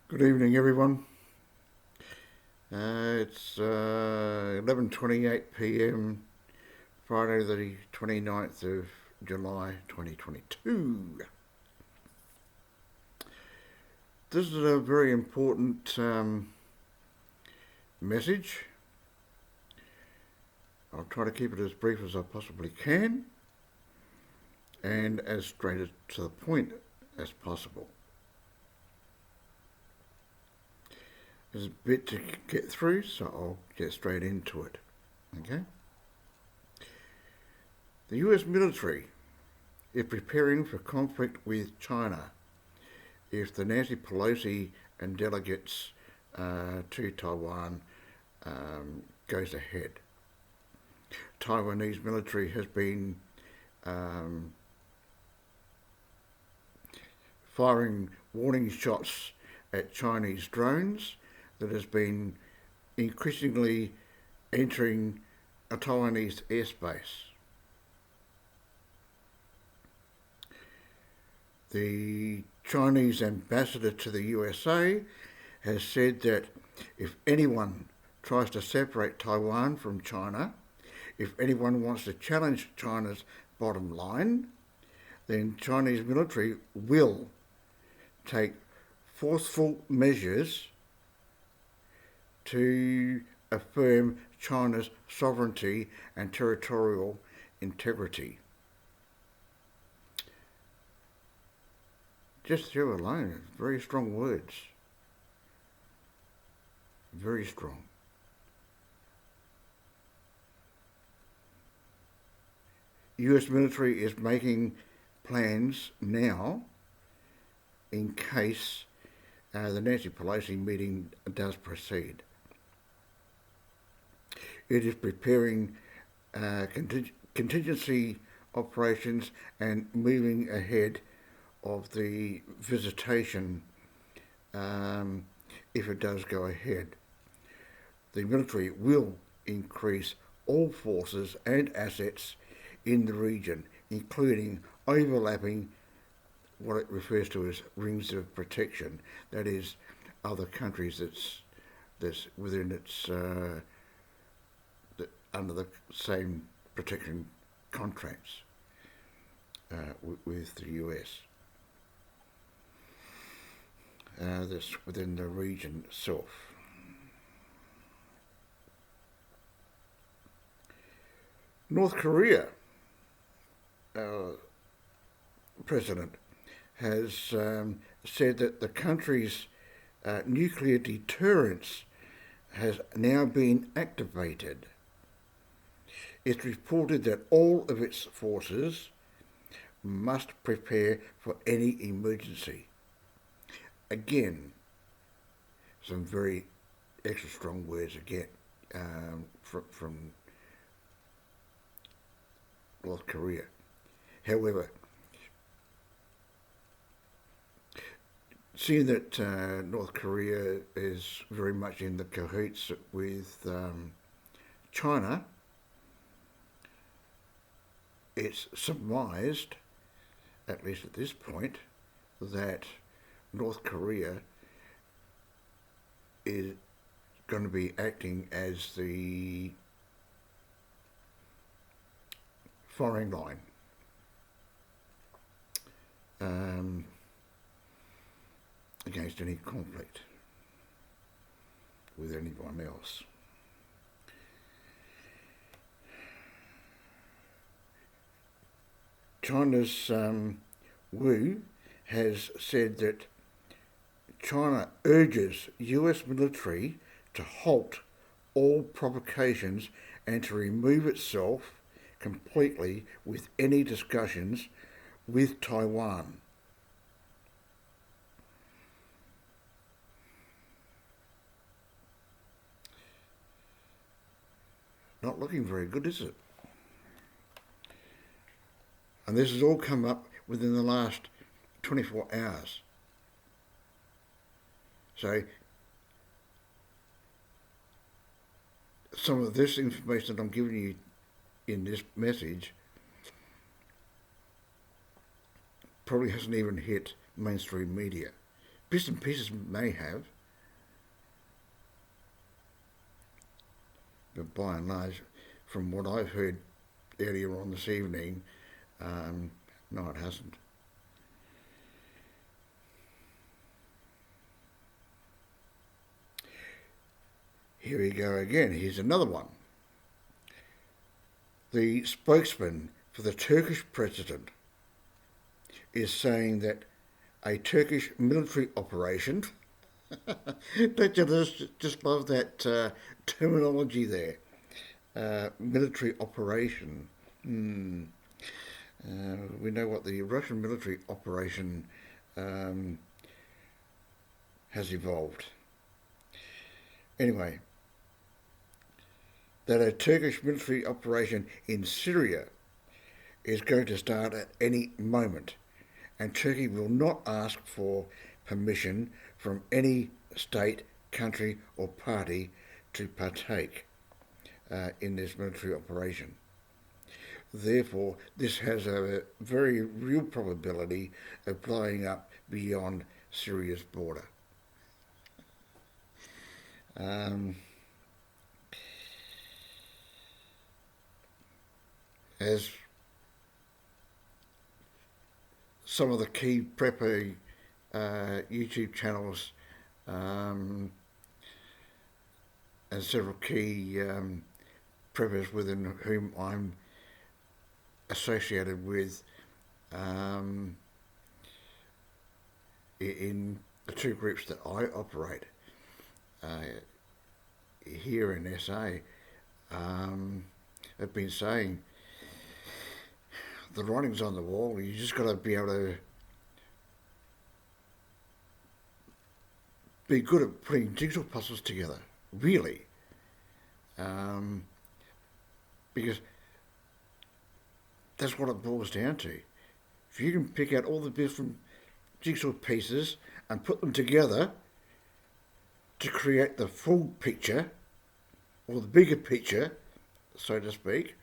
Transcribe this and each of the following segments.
Good evening, everyone. It's 11:28 p.m. Friday, the 29th of July, 2022. This is a very important message. I'll try to keep it as brief as I possibly can and as straight to the point as possible. There's a bit to get through, so I'll get straight into it. Okay? The US military is preparing for conflict with China if the Nancy Pelosi and delegates to Taiwan goes ahead. Taiwanese military has been firing warning shots at Chinese drones that has been increasingly entering a Taiwanese airspace. The Chinese ambassador to the USA has said that if anyone tries to separate Taiwan from China, if anyone wants to challenge China's bottom line, then Chinese military will take forceful measures to affirm China's sovereignty and territorial integrity. Just here alone, very strong words. Very strong. US military is making plans now in case the Nancy Pelosi meeting does proceed. It is preparing contingency operations and moving ahead of the visitation if it does go ahead. The military will increase all forces and assets in the region, including overlapping what it refers to as rings of protection, that is, other countries that's within its under the same protection contracts with the US. That's within the region itself. North Korea president has said that the country's nuclear deterrence has now been activated. It's reported that all of its forces must prepare for any emergency. Again, some very extra strong words again from North Korea. However, seeing that North Korea is very much in the cahoots with China, it's surmised, at least at this point, that North Korea is going to be acting as the firing line against any conflict with anyone else. China's Wu has said that China urges US military to halt all provocations and to remove itself completely with any discussions with Taiwan. Not looking very good, is it? And this has all come up within the last 24 hours. So some of this information that I'm giving you in this message probably hasn't even hit mainstream media bits and pieces may have, but by and large, from what I've heard earlier on this evening, no, it hasn't. Here we go again. Here's another one. The spokesman for the Turkish president is saying that a Turkish military operation, don't you just love that terminology there? Military operation. We know what the Russian military operation has evolved. Anyway, that a Turkish military operation in Syria is going to start at any moment, and Turkey will not ask for permission from any state, country or party to partake in this military operation. Therefore, this has a very real probability of blowing up beyond Syria's border. As some of the key prepper YouTube channels and several key preppers within whom I'm associated with in the two groups that I operate here in SA have been saying the writing's on the wall. You just got to be able to be good at putting jigsaw puzzles together, really, because that's what it boils down to. If you can pick out all the different jigsaw pieces and put them together to create the full picture, or the bigger picture, so to speak,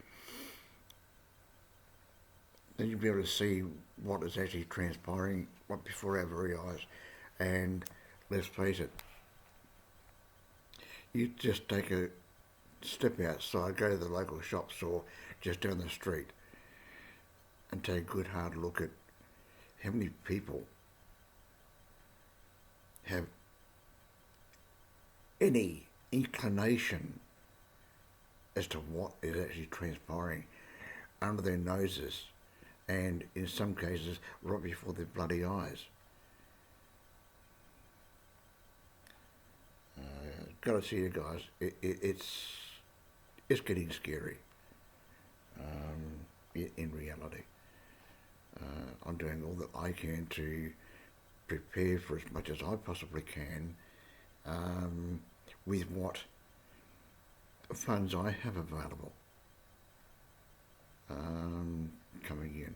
then you'll be able to see what is actually transpiring right before our very eyes. And let's face it, you just take a step outside, go to the local shops or just down the street and take a good hard look at how many people have any inclination as to what is actually transpiring under their noses, and in some cases right before their bloody eyes. Got to see you guys. It's getting scary. In reality, I'm doing all that I can to prepare for as much as I possibly can with what funds I have available coming in.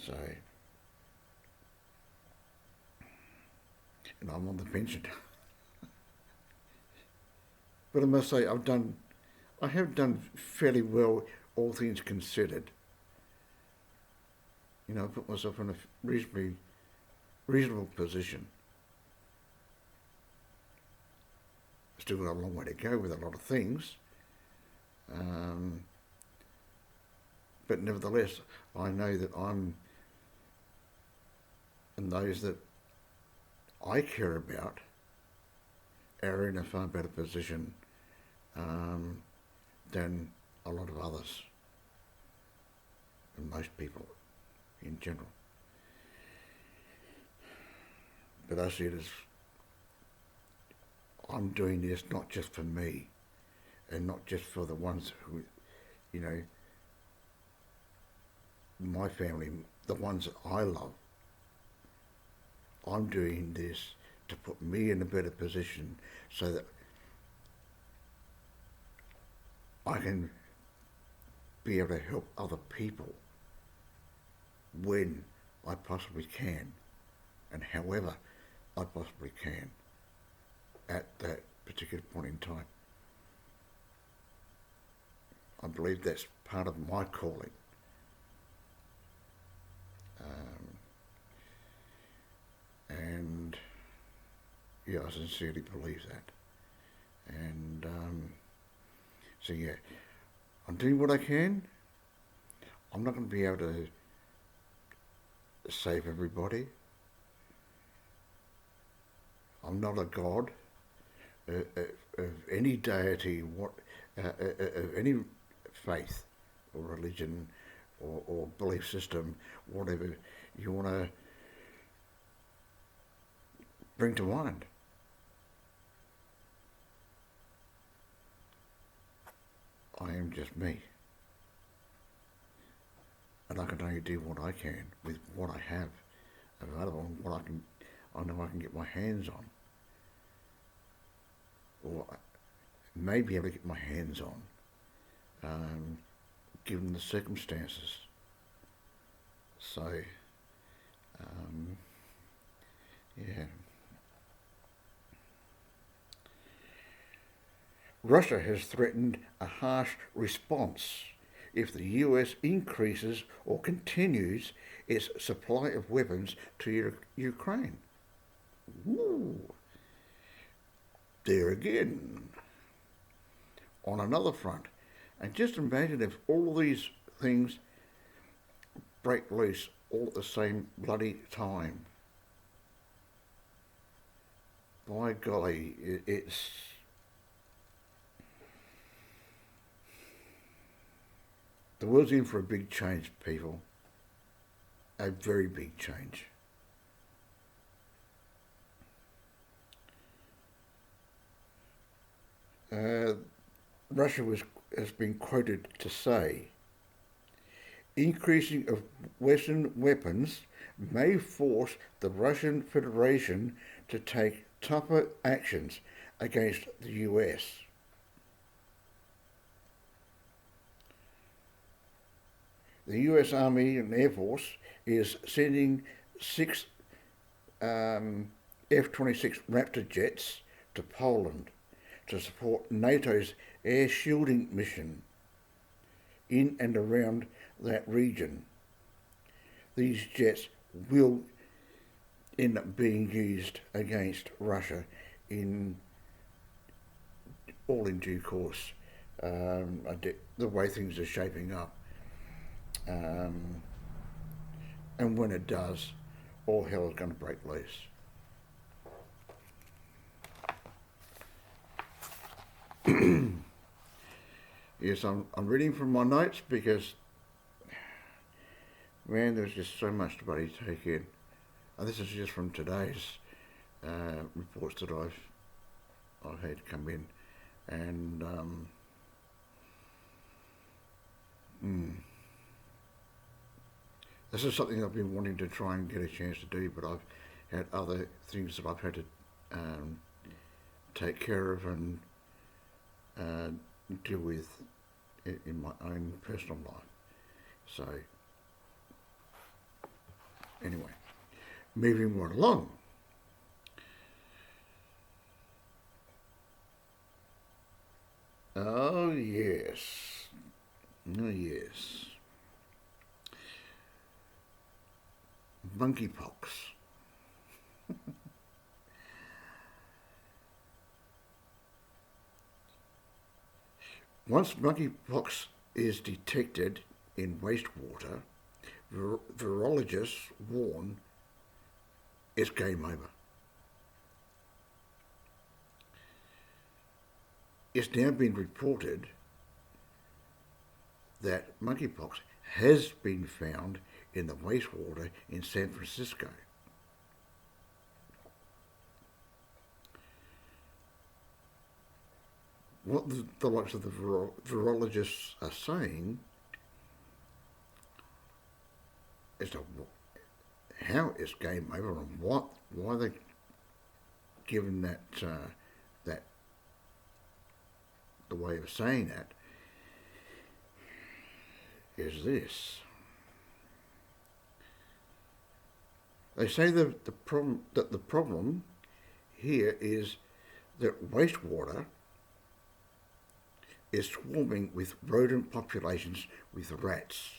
So, and I'm on the pension. But I must say, I have done fairly well, all things considered. You know, I put myself in a reasonable position. Still got a long way to go with a lot of things. But nevertheless, I know that I'm, and those that I care about, are in a far better position than a lot of others, and most people in general. But I see it as, I'm doing this not just for me, and not just for the ones who, you know, my family, the ones that I love. I'm doing this to put me in a better position so that I can be able to help other people when I possibly can, and however I possibly can at that particular point in time. I believe that's part of my calling. And Yeah, I sincerely believe that. And so yeah, I'm doing what I can. I'm not going to be able to save everybody. I'm not a god of any deity, of any faith or religion or belief system, whatever you want to bring to mind. I am just me. And I can only do what I can with what I have available and what I know I can get my hands on. Or may be able to get my hands on, given the circumstances. So, yeah. Russia has threatened a harsh response if the US increases or continues its supply of weapons to Ukraine. Ooh. There again. On another front. And just imagine if all these things break loose all at the same bloody time. By golly, it's... The world's in for a big change, people. A very big change. Russia has been quoted to say, increasing of Western weapons may force the Russian Federation to take tougher actions against the US. The US Army and Air Force is sending 6 F-26 Raptor jets to Poland to support NATO's air shielding mission in and around that region. These jets will end up being used against Russia in due course, the way things are shaping up. And when it does, all hell is going to break loose. Yes, I'm reading from my notes because, man, there's just so much to bloody take in. And this is just from today's reports that I've had come in, and this is something I've been wanting to try and get a chance to do, but I've had other things that I've had to take care of and deal with in my own personal life. So, anyway, moving right along. Oh yes, oh yes. Monkeypox. Once monkeypox is detected in wastewater, virologists warn it's game over. It's now been reported that monkeypox has been found in the wastewater in San Francisco. What the likes of the virologists are saying is to how it's game over and why they given that that the way of saying that is this. They say the problem here is that wastewater is swarming with rodent populations with rats.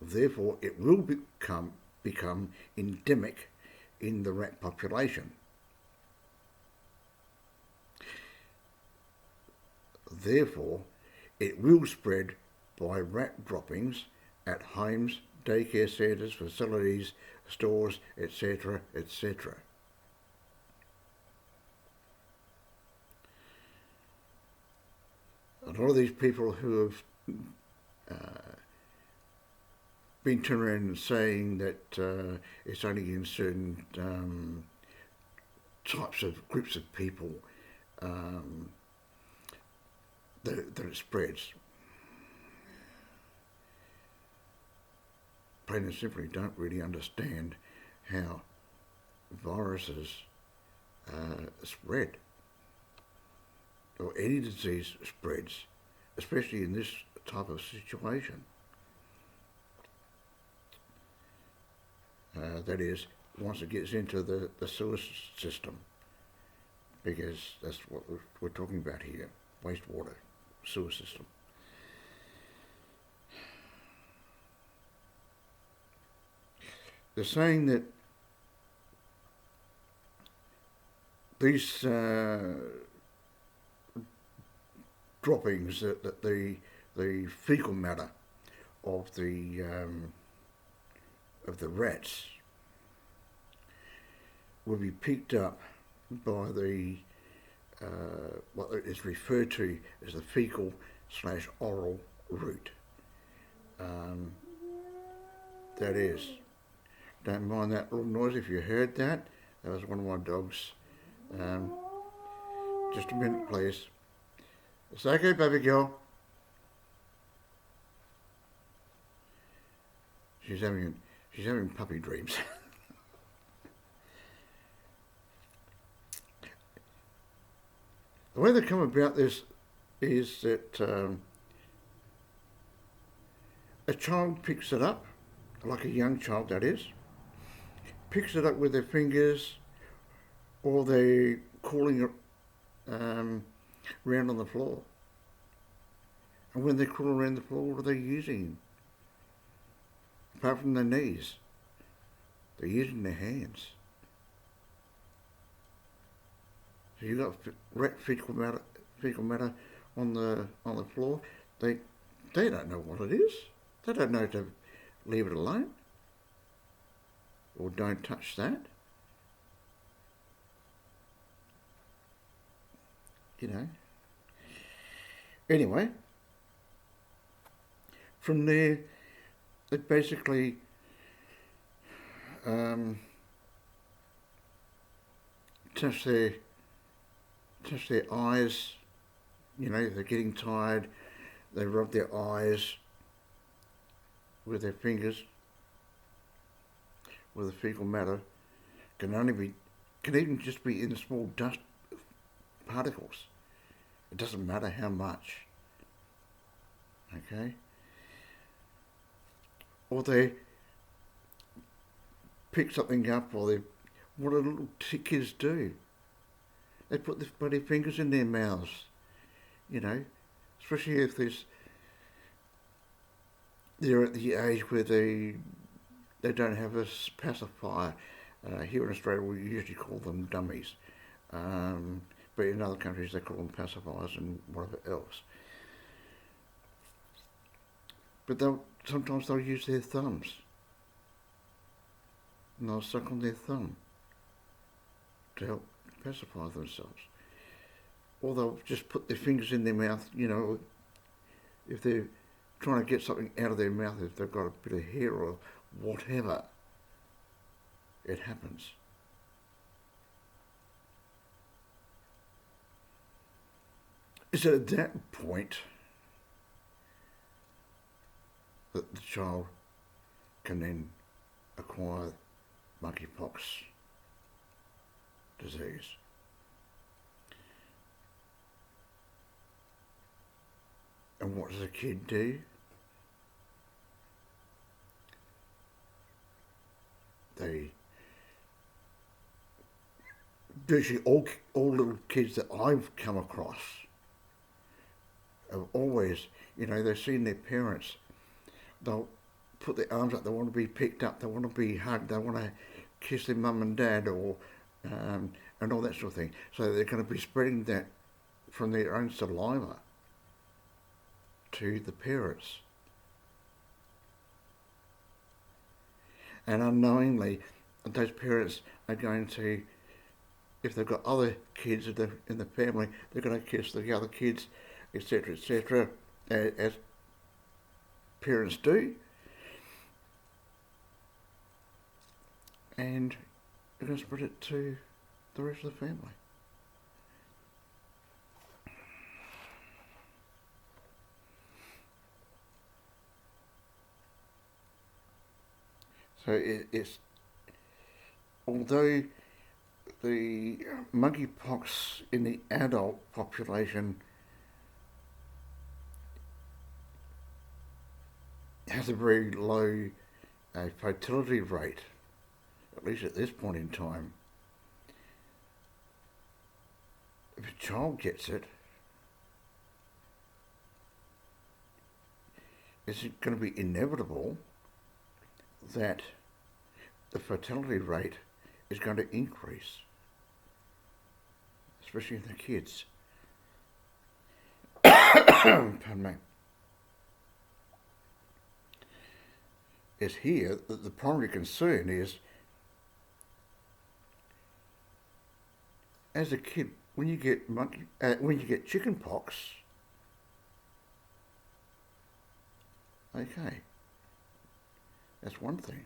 Therefore, it will become endemic in the rat population. Therefore, it will spread by rat droppings at homes, daycare centres, facilities, stores, etc., etc. A lot of these people who have been turning around and saying that it's only in certain types of groups of people that it spreads. Plain and simply don't really understand how viruses spread, or any disease spreads, especially in this type of situation. That is, once it gets into the sewer system, because that's what we're talking about here, wastewater, sewer system. They're saying that these droppings, that the fecal matter of the rats will be picked up by the what is referred to as the fecal/oral route. That is. Don't mind that little noise if you heard that. That was one of my dogs. Just a minute, please. It's okay, baby girl. She's having puppy dreams. The way they come about this is that a child picks it up, like a young child that is, picks it up with their fingers, or they're crawling it around on the floor. And when they crawl around the floor, what are they using? Apart from their knees, they're using their hands. So you've got rat fecal matter on the floor. They don't know what it is. They don't know to leave it alone, or don't touch that. You know. Anyway, from there, it basically touch their eyes. You know, they're getting tired. They rub their eyes with their fingers, with the fecal matter. Can even just be in small dust particles. It doesn't matter how much. Okay? Or they pick something up, or what do little kids do? They put their bloody fingers in their mouths, you know, especially if they're at the age where they don't have a pacifier. Here in Australia we usually call them dummies, but in other countries they call them pacifiers and whatever else. But sometimes they'll use their thumbs, and they'll suck on their thumb to help pacify themselves. Or they'll just put their fingers in their mouth, you know, if they're trying to get something out of their mouth, if they've got a bit of hair or whatever, it happens. Is it at that point that the child can then acquire monkeypox disease? And what does a kid do? Virtually all little kids that I've come across have always, you know, they've seen their parents, they'll put their arms up, they want to be picked up, they want to be hugged, they want to kiss their mum and dad, or and all that sort of thing. So they're going to be spreading that from their own saliva to the parents. And unknowingly, those parents are going to, if they've got other kids in the family, they're going to kiss the other kids, etc., as parents do. And they're going to spread it to the rest of the family. So it's, although the monkeypox in the adult population has a very low fertility rate, at least at this point in time, if a child gets it, it's going to be inevitable that the fertility rate is going to increase, especially in the kids. Pardon me. It's here that the primary concern is, as a kid, when you get chicken pox, okay, that's one thing.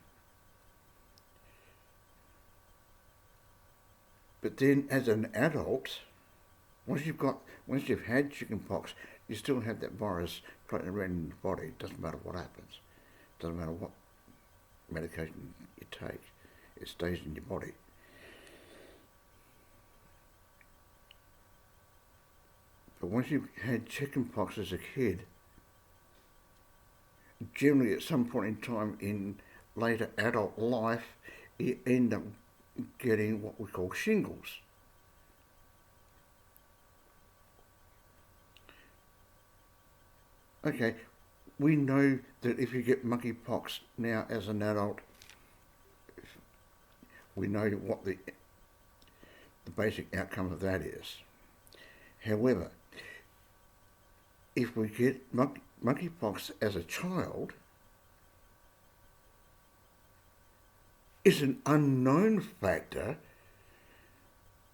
But then, as an adult, once you've had chicken pox, you still have that virus floating around in your body. It doesn't matter what happens. It doesn't matter what medication you take. It stays in your body. But once you've had chicken pox as a kid, generally at some point in time in later adult life, you end up getting what we call shingles. Okay, we know that if you get monkeypox now as an adult, we know what the basic outcome of that is. However, if we get monkeypox as a child, it's an unknown factor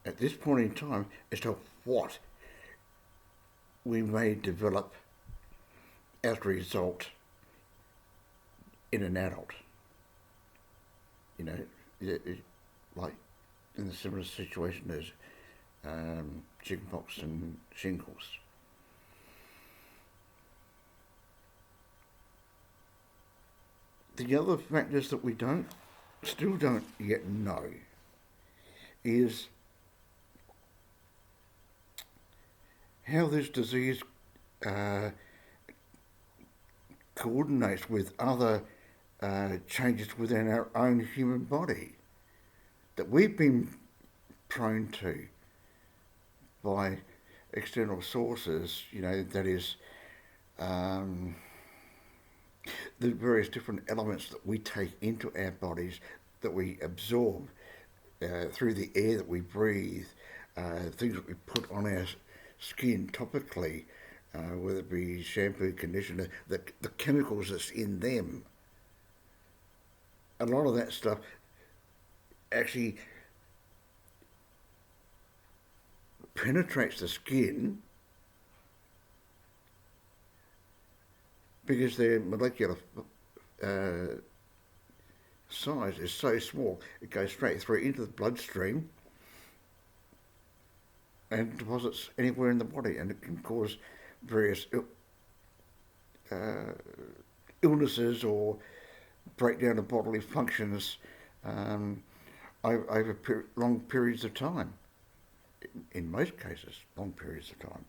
at this point in time as to what we may develop as a result in an adult. You know, like in a similar situation as chickenpox and shingles. The other factors that we still don't yet know is how this disease coordinates with other changes within our own human body that we've been prone to by external sources, you know, that is the various different elements that we take into our bodies, that we absorb through the air that we breathe, things that we put on our skin topically, whether it be shampoo, conditioner, the chemicals that's in them. A lot of that stuff actually penetrates the skin because their molecular size is so small, it goes straight through into the bloodstream and deposits anywhere in the body, and it can cause various illnesses or breakdown of bodily functions over long periods of time. In most cases, long periods of time.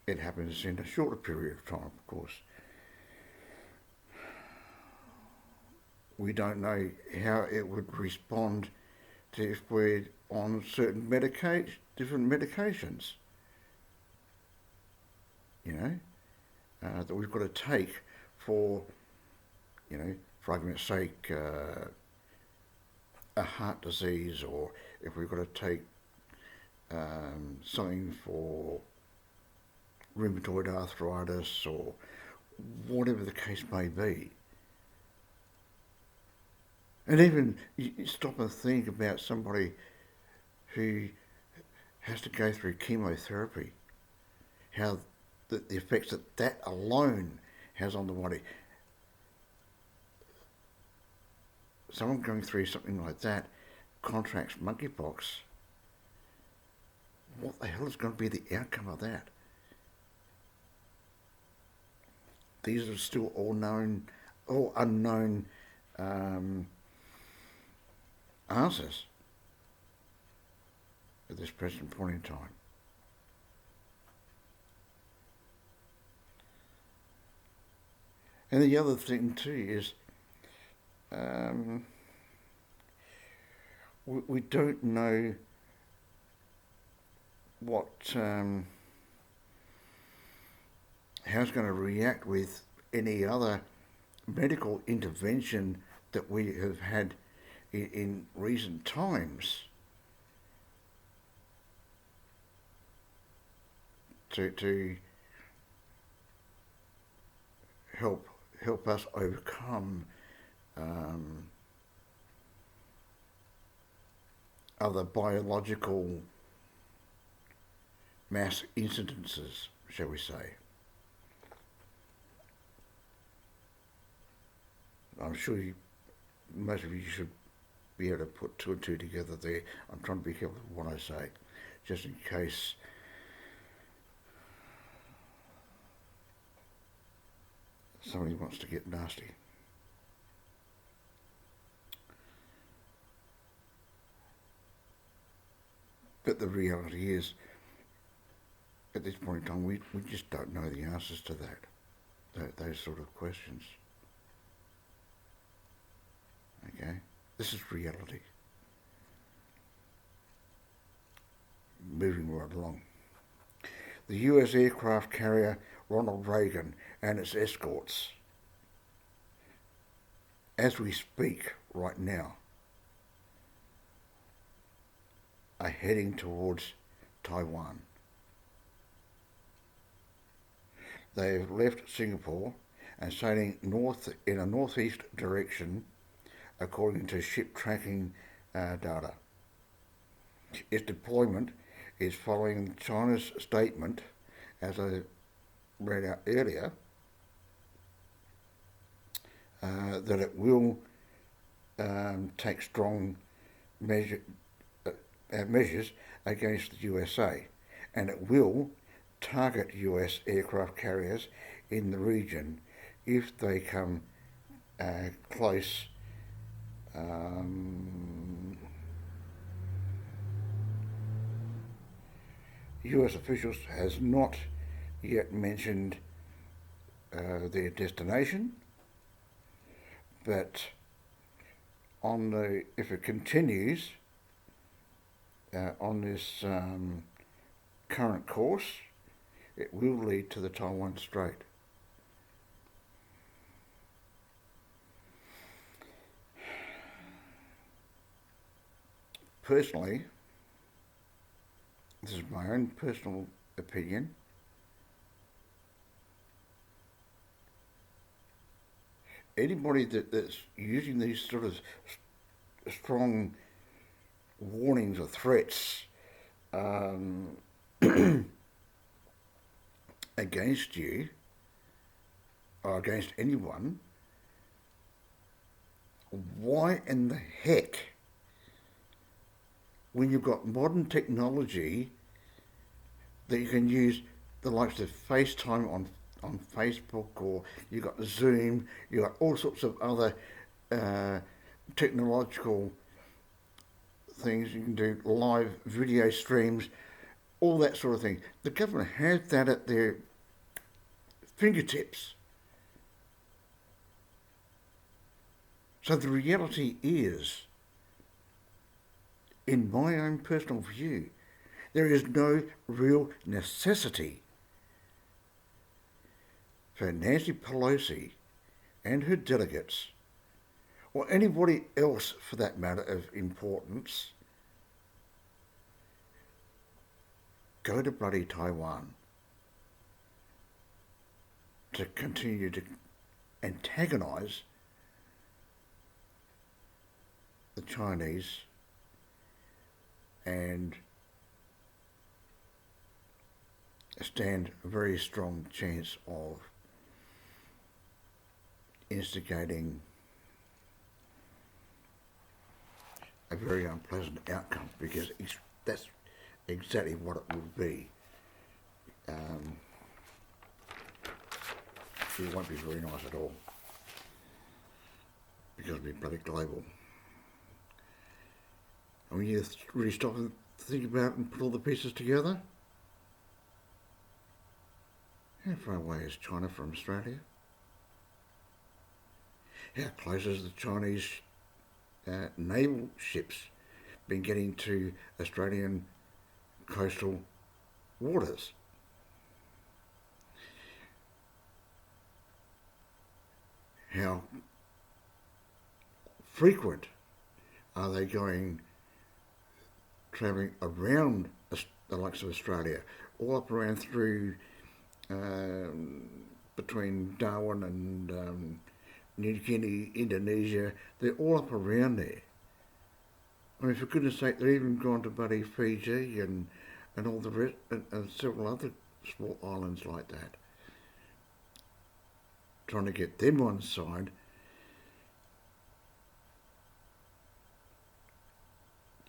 It happens in a shorter period of time, of course. We don't know how it would respond to if we're on certain different medications, you know, that we've got to take for, you know, for argument's sake, a heart disease, or if we've got to take something for rheumatoid arthritis, or whatever the case may be. And even you stop and think about somebody who has to go through chemotherapy, how the effects that alone has on the body. Someone going through something like that contracts monkeypox. What the hell is going to be the outcome of that? These are still all unknown answers at this present point in time. And the other thing too is we don't know what how it's going to react with any other medical intervention that we have had in recent times to help us overcome other biological mass incidences, shall we say. I'm sure most of you should be able to put two and two together there. I'm trying to be careful with what I say, just in case somebody wants to get nasty. But the reality is, at this point in time, we just don't know the answers to those sort of questions. Okay? This is reality. Moving right along. The US aircraft carrier Ronald Reagan and its escorts, as we speak right now, are heading towards Taiwan. They have left Singapore and sailing north in a northeast direction, according to ship tracking data. Its deployment is following China's statement, as I read out earlier, that it will take strong measures against the USA, and it will target US aircraft carriers in the region if they come close. US officials has not yet mentioned their destination, but if it continues on this current course, it will lead to the Taiwan Strait. Personally, this is my own personal opinion, anybody that's using these sort of strong warnings or threats against you or against anyone, why in the heck, when you've got modern technology that you can use the likes of FaceTime on Facebook, or you've got Zoom, you've got all sorts of other technological things, you can do live video streams, all that sort of thing. The government has that at their fingertips. So the reality is, in my own personal view, there is no real necessity for Nancy Pelosi and her delegates or anybody else for that matter of importance, go to bloody Taiwan to continue to antagonise the Chinese and stand a very strong chance of instigating a very unpleasant outcome, because that's exactly what it will be. It won't be very nice at all, because it'll be bloody global. And when you really stop and think about it and put all the pieces together, how far away is China from Australia? How close has the Chinese naval ships been getting to Australian coastal waters? How frequent are they travelling around the likes of Australia, all up around through between Darwin and New Guinea, Indonesia? They're all up around there. I mean, for goodness sake, they've even gone to bloody Fiji and all the rest, and several other small islands like that, trying to get them on side.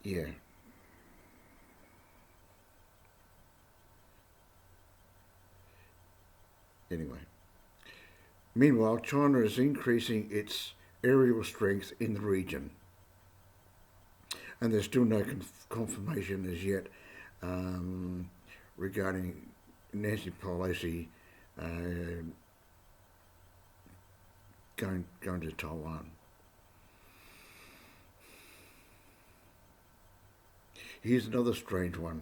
Yeah. Anyway. Meanwhile, China is increasing its aerial strength in the region, and there's still no confirmation as yet regarding Nancy Pelosi going to Taiwan. Here's another strange one.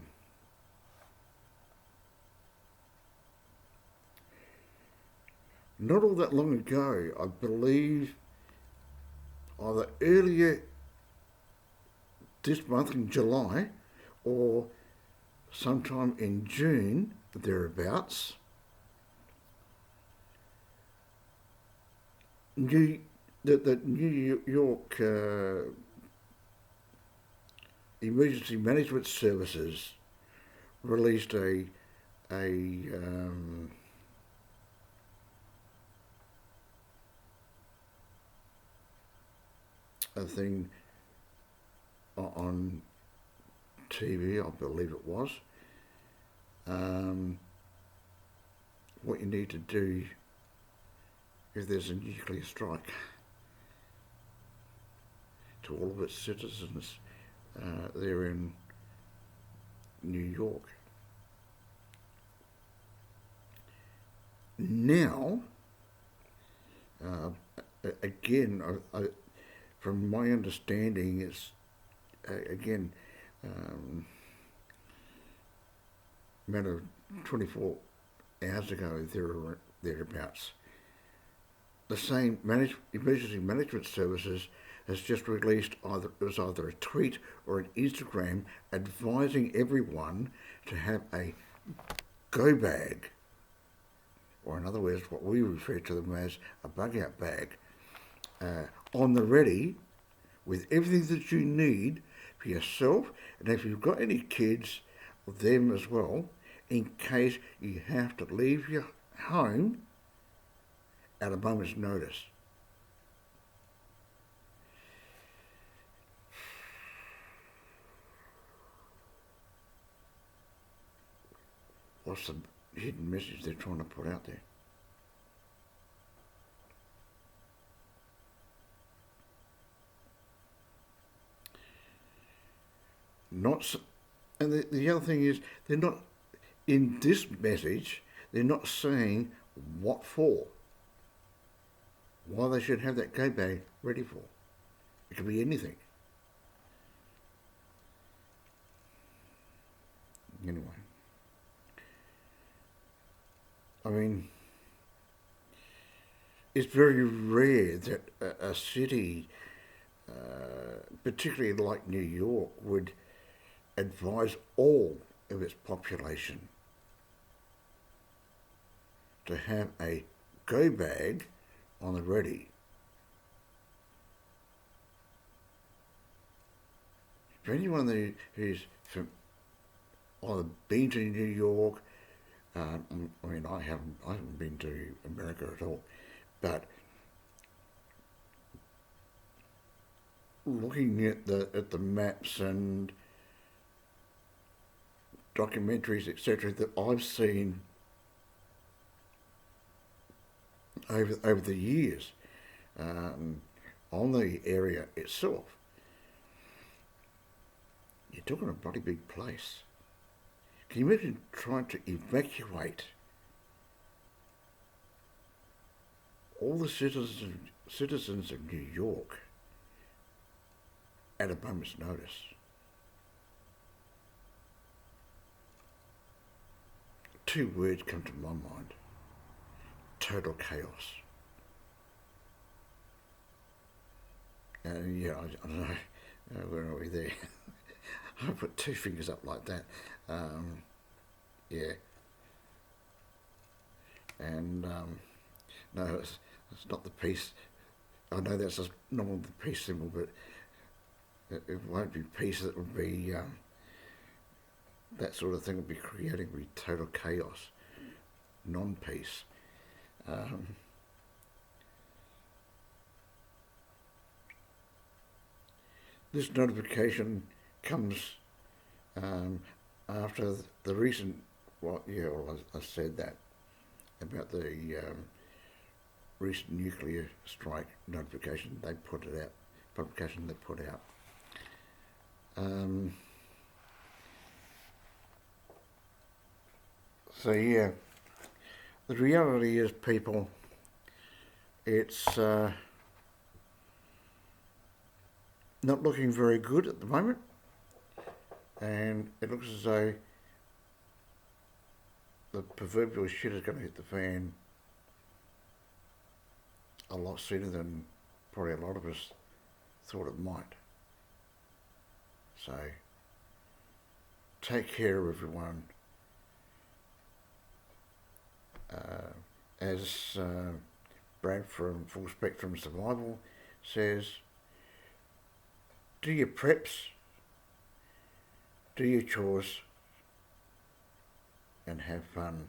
Not all that long ago, I believe, either earlier this month in July or sometime in June, thereabouts, the New York Emergency Management Services released a thing on TV, I believe it was, what you need to do if there's a nuclear strike to all of its citizens there in New York. Now, again, from my understanding, it's again a matter of 24 hours ago, thereabouts. The same emergency management services has just released either a tweet or an Instagram advising everyone to have a go bag, or in other words, what we refer to them as a bug out bag, on the ready, with everything that you need for yourself, and if you've got any kids, them as well, in case you have to leave your home at a moment's notice. What's the hidden message they're trying to put out there? And the other thing is, they're not, in this message, they're not saying what for. Why they should have that go bag ready for. It could be anything. Anyway. I mean, it's very rare that a city particularly like New York, would advise all of its population to have a go bag on the ready. For anyone who's either been to New York, I mean, I haven't been to America at all, but looking at the maps and documentaries, etc., that I've seen over the years on the area itself, you're talking a bloody big place. Can you imagine trying to evacuate all the citizens of New York at a moment's notice? Two words come to my mind: total chaos. And yeah, I don't know, where are we there? I put two fingers up like that. Yeah. And no, it's not the peace. I know that's just normal the peace symbol, but it won't be peace. It will be that sort of thing will be creating be total chaos, non-peace. This notification comes after the recent, I said that about the recent nuclear strike notification they put it out, publication they put out. So yeah, the reality is, people, it's not looking very good at the moment, and it looks as though the proverbial shit is going to hit the fan a lot sooner than probably a lot of us thought it might. So take care of everyone. As Brad from Full Spectrum Survival says, do your preps, do your chores, and have fun.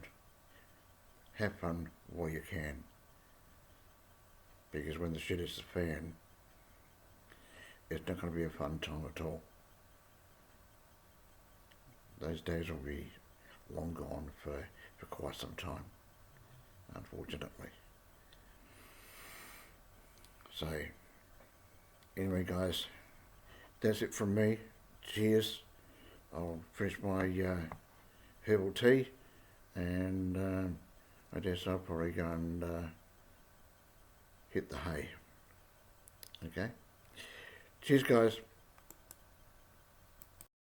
Have fun while you can. Because when the shit hits the fan, it's not going to be a fun time at all. Those days will be long gone for quite some time, unfortunately. So, anyway guys, that's it from me. Cheers. I'll finish my herbal tea, and I guess I'll probably go and hit the hay. Okay? Cheers guys.